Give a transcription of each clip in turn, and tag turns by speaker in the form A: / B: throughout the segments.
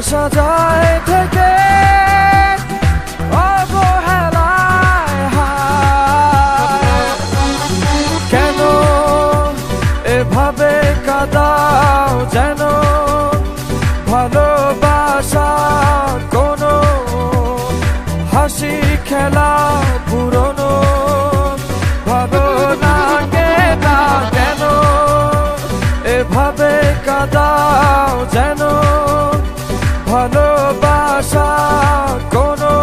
A: আসা যায় থেকে অবহেলায় হায়। কেন এভাবে কাঁদাও যেন ভালোবাসা কোনো হাসি খেলা পুরনো ভালো লাগে না। কেন এভাবে কাঁদাও যেন ভালোবাসা কোনো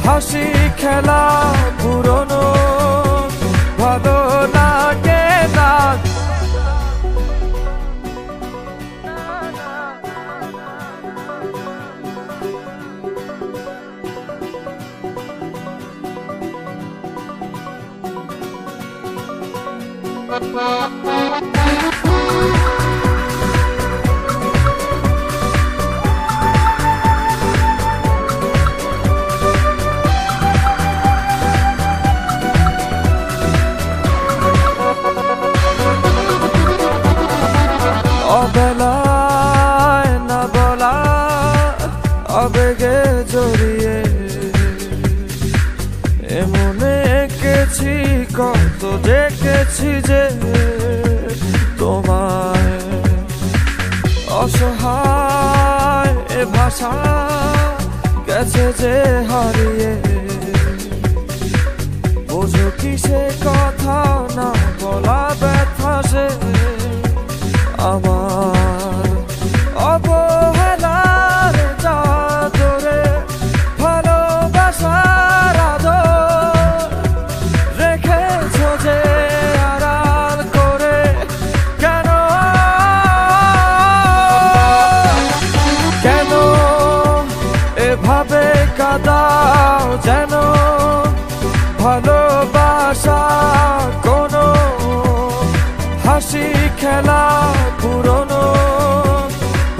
A: হাসি খেলা পুরনো ভালো লাগে না। অবেলায় না বলা আবেগে জড়িয়ে এমনে এঁকেছি কত দেখেছি যে তোমায় অসহায় এ ভাষা গেছে যে হারিয়ে। বোঝো কি সে কথা না বলা ব্যথা সে আমার অবহেলার চাদরে ভালোবাসার আদর রেখেছ যে আড়াল করে। কেন কেন এভাবে কাঁদাও যেন ভালোবাসা কোনো হাসি খেলা পুরনো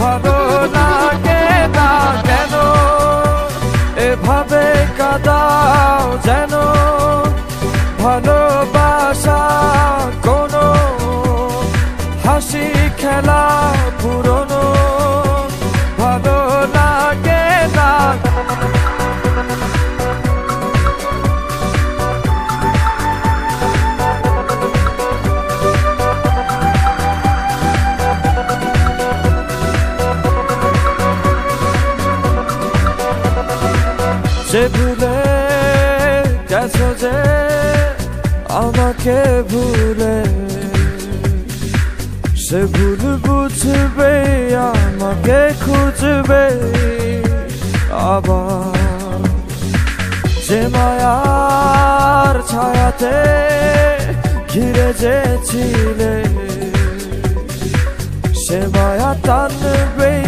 A: ভালো লাগে না। কেন এভাবে কাঁদাও যেন ভালোবাসা কোনো হাসি খেলা পুরনো ভালো লাগে না। সে ভুলে গেছো যে আমাকে ভুলে, সে ভুল বুঝবে আমাকে খুঁজবে আবার। যে মায়ার ছায়াতে ঘিরে যে ছিলে সে মায়া টানবেই